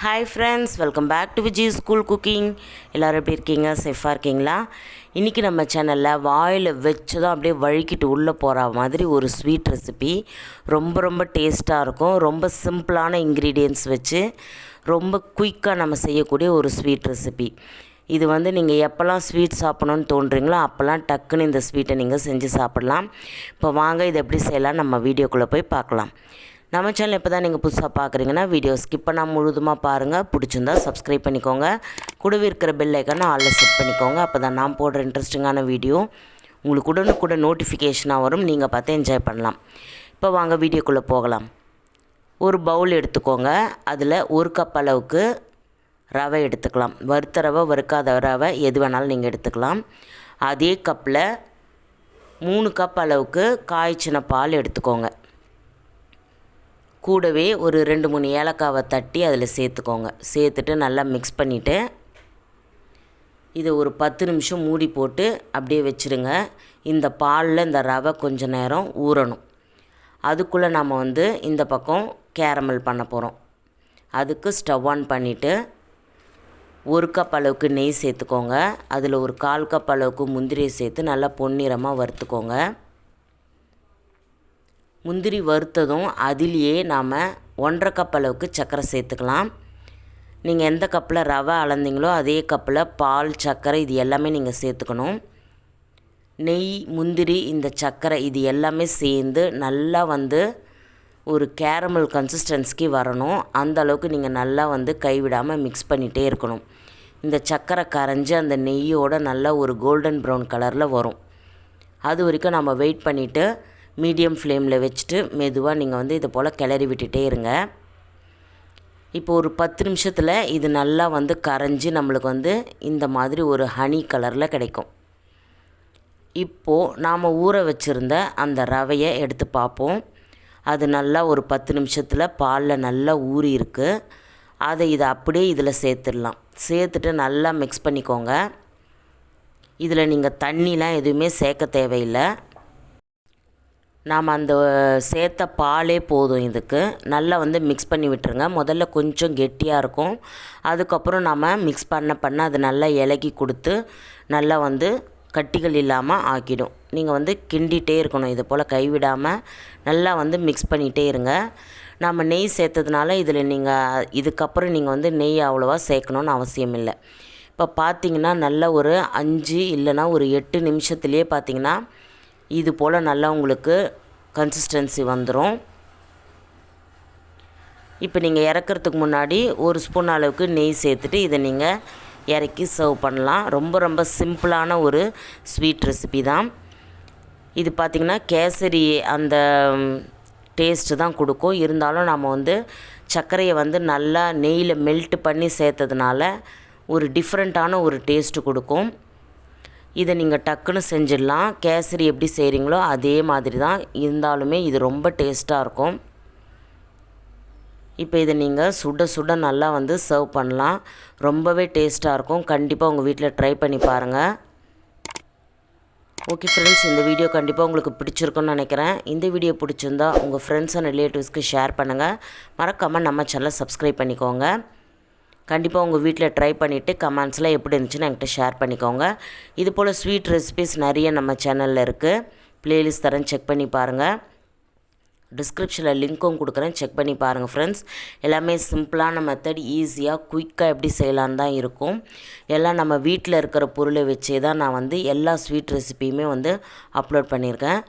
Hi friends, welcome back to Viji school cooking. எல்லோரும் எப்படி இருக்கீங்க? சேஃபாக இருக்கீங்களா? இன்றைக்கி நம்ம சேனலில் வாயில் வச்சு தான் அப்படியே வழுக்கிட்டு உள்ளே போகிற மாதிரி ஒரு ஸ்வீட் ரெசிபி. ரொம்ப டேஸ்ட்டாக இருக்கும். ரொம்ப சிம்பிளான இன்க்ரீடியன்ட்ஸ் வச்சு ரொம்ப குயிக்காக நம்ம செய்யக்கூடிய ஒரு ஸ்வீட் ரெசிபி. இது நீங்கள் எப்போல்லாம் ஸ்வீட் சாப்பிட்ணுன்னு தோன்றீங்களோ அப்போல்லாம் டக்குன்னு இந்த ஸ்வீட்டை நீங்கள் செஞ்சு சாப்பிட்லாம். இப்போ வாங்க இது எப்படி செய்யலாம் நம்ம வீடியோக்குள்ளே போய் பார்க்கலாம். நம்ம சேனல் இப்போ தான் நீங்கள் புதுசாக பார்க்குறீங்கன்னா வீடியோ ஸ்கிப் பண்ணால் முழுதுமாக பாருங்கள். பிடிச்சிருந்தா சப்ஸ்கிரைப் பண்ணிக்கோங்க. கூடவே இருக்கிற பெல் ஐக்கானை ஆலில் செட் பண்ணிக்கோங்க. அப்போ தான் நான் போடுற இன்ட்ரெஸ்டிங்கான வீடியோ உங்களுக்கு உடனுக்குடன் நோட்டிஃபிகேஷனாக வரும். நீங்கள் பார்த்து என்ஜாய் பண்ணலாம். இப்போ வாங்க வீடியோக்குள்ளே போகலாம். ஒரு பவுல் எடுத்துக்கோங்க. அதில் 1 கப் அளவுக்கு ரவை எடுத்துக்கலாம். வறுத்த ரவை, வறுக்காத ரவை எது வேணாலும் நீங்கள் எடுத்துக்கலாம். அதே கப்பில் 3 கப் அளவுக்கு காய்ச்சின பால் எடுத்துக்கோங்க. கூடவே ஒரு 2-3 ஏலக்காவை தட்டி அதில் சேர்த்துக்கோங்க. சேர்த்துட்டு நல்லா மிக்ஸ் பண்ணிவிட்டு இதை ஒரு 10 நிமிஷம் மூடி போட்டு அப்படியே வச்சுருங்க. இந்த பாலில் இந்த ரவை கொஞ்சம் நேரம் ஊறணும். அதுக்குள்ளே நம்ம இந்த பக்கம் கேரமல் பண்ண போகிறோம். அதுக்கு ஸ்டவ் ஆன் பண்ணிவிட்டு 1 கப் அளவுக்கு நெய் சேர்த்துக்கோங்க. அதில் ஒரு 1/4 கப் அளவுக்கு முந்திரியை சேர்த்து நல்லா பொன்னிறமாக வறுத்துக்கோங்க. முந்திரி வறுத்ததும் அதிலேயே நாம் 1/2 கப் அளவுக்கு சர்க்கரை சேர்த்துக்கலாம். நீங்கள் எந்த கப்பில் ரவை அளந்தீங்களோ அதே கப்பில் பால், சர்க்கரை இது எல்லாமே நீங்கள் சேர்த்துக்கணும். நெய், முந்திரி, இந்த சர்க்கரை இது எல்லாமே சேர்ந்து நல்லா ஒரு கேரமல் கன்சிஸ்டன்சிக்கு வரணும். அந்த அளவுக்கு நீங்கள் நல்லா கைவிடாமல் மிக்ஸ் பண்ணிகிட்டே இருக்கணும். இந்த சர்க்கரை கரைஞ்சி அந்த நெய்யோடு நல்லா ஒரு கோல்டன் ப்ரௌன் கலரில் வரும். அது வரைக்கும் நம்ம வெயிட் பண்ணிவிட்டு மீடியம் ஃப்ளேமில் வச்சுட்டு மெதுவாக நீங்கள் இது போல் கிளறி விட்டுட்டே இருங்க. இப்போ ஒரு 10 நிமிஷத்தில் இது நல்லா கரைஞ்சி நம்மளுக்கு இந்த மாதிரி ஒரு ஹனி கலரில் கிடைக்கும். இப்போது நாம் ஊற வச்சுருந்த அந்த ரவையை எடுத்து பார்ப்போம். அது நல்லா ஒரு 10 நிமிஷத்தில் பாலில் நல்லா ஊறி இருக்குது. இதை அப்படியே இதில் சேர்த்துடலாம். சேர்த்துட்டு நல்லா மிக்ஸ் பண்ணிக்கோங்க. இதில் நீங்கள் தண்ணிலாம் எதுவுமே சேர்க்க தேவையில்லை. நாம் அந்த சேர்த்த பாலே போதும். இதுக்கு நல்லா மிக்ஸ் பண்ணி விட்டுருங்க. முதல்ல கொஞ்சம் கெட்டியாக இருக்கும். அதுக்கப்புறம் நாம் மிக்ஸ் பண்ண அது நல்லா இலகி கொடுத்து நல்லா கட்டிகள் இல்லாமல் ஆக்கிடும். நீங்கள் கிண்டிகிட்டே இருக்கணும். இது போல் கைவிடாமல் நல்லா மிக்ஸ் பண்ணிகிட்டே இருங்க. நம்ம நெய் சேர்த்ததுனால இதில் நீங்கள் இதுக்கப்புறம் நீங்கள் நெய் அவ்வளோவா சேர்க்கணுன்னு அவசியம் இல்லை. இப்போ பார்த்திங்கன்னா நல்லா ஒரு 5 இல்லைனா ஒரு 8 நிமிஷத்துலேயே பார்த்திங்கன்னா இது போல் நல்லா உங்களுக்கு கன்சிஸ்டன்சி வந்துடும். இப்போ நீங்கள் இறக்கிறதுக்கு முன்னாடி 1 ஸ்பூன் அளவுக்கு நெய் சேர்த்துட்டு இதை நீங்கள் இறக்கி சர்வ் பண்ணலாம். ரொம்ப சிம்பிளான ஒரு ஸ்வீட் ரெசிபி தான் இது. பார்த்திங்கன்னா கேசரி அந்த டேஸ்ட்டு தான் கொடுக்கும். இருந்தாலும் நம்ம சர்க்கரையை நல்லா நெய்யில் மெல்ட் பண்ணி சேர்த்ததுனால ஒரு டிஃப்ரெண்ட்டான ஒரு டேஸ்ட்டு கொடுக்கும். இதை நீங்கள் டக்குன்னு செஞ்சிடலாம். கேசரி எப்படி செய்கிறீங்களோ அதே மாதிரி தான் இருந்தாலுமே இது ரொம்ப டேஸ்ட்டாக இருக்கும். இப்போ இதை நீங்கள் சுட நல்லா சர்வ் பண்ணலாம். ரொம்பவே டேஸ்ட்டாக இருக்கும். கண்டிப்பாக உங்கள் வீட்டில் ட்ரை பண்ணி பாருங்கள். ஓகே ஃப்ரெண்ட்ஸ், இந்த வீடியோ கண்டிப்பாக உங்களுக்கு பிடிச்சிருக்குன்னு நினைக்கிறேன். இந்த வீடியோ பிடிச்சிருந்தா உங்கள் ஃப்ரெண்ட்ஸ் அண்ட் ரிலேட்டிவ்ஸ்க்கு ஷேர் பண்ணுங்கள். மறக்காமல் நம்ம சேனலை சப்ஸ்கிரைப் பண்ணிக்கோங்க. கண்டிப்பாக உங்கள் வீட்டில் ட்ரை பண்ணிவிட்டு கமெண்ட்ஸில் எப்படி இருந்துச்சுன்னு என்கிட்ட ஷேர் பண்ணிக்கோங்க. இது போல் ஸ்வீட் ரெசிபிஸ் நிறைய நம்ம சேனலில் இருக்குது. ப்ளேலிஸ்ட் தரேன், செக் பண்ணி பாருங்கள். டிஸ்கிரிப்ஷனில் லிங்க்கும் கொடுக்குறேன், செக் பண்ணி பாருங்கள் ஃப்ரெண்ட்ஸ். எல்லாமே சிம்பிளான மெத்தட், ஈஸியாக குயிக்காக எப்படி செய்யலான்னு தான் இருக்கும். எல்லாம் நம்ம வீட்டில் இருக்கிற பொருளை வச்சே தான் நான் எல்லா ஸ்வீட் ரெசிபியுமே அப்லோட் பண்ணியிருக்கேன்.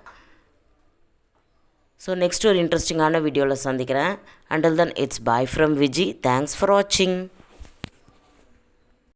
ஸோ நெக்ஸ்ட் ஒரு இன்ட்ரெஸ்டிங்கான வீடியோவில் சந்திக்கிறேன். Until then, it's bye from Viji. Thanks for watching.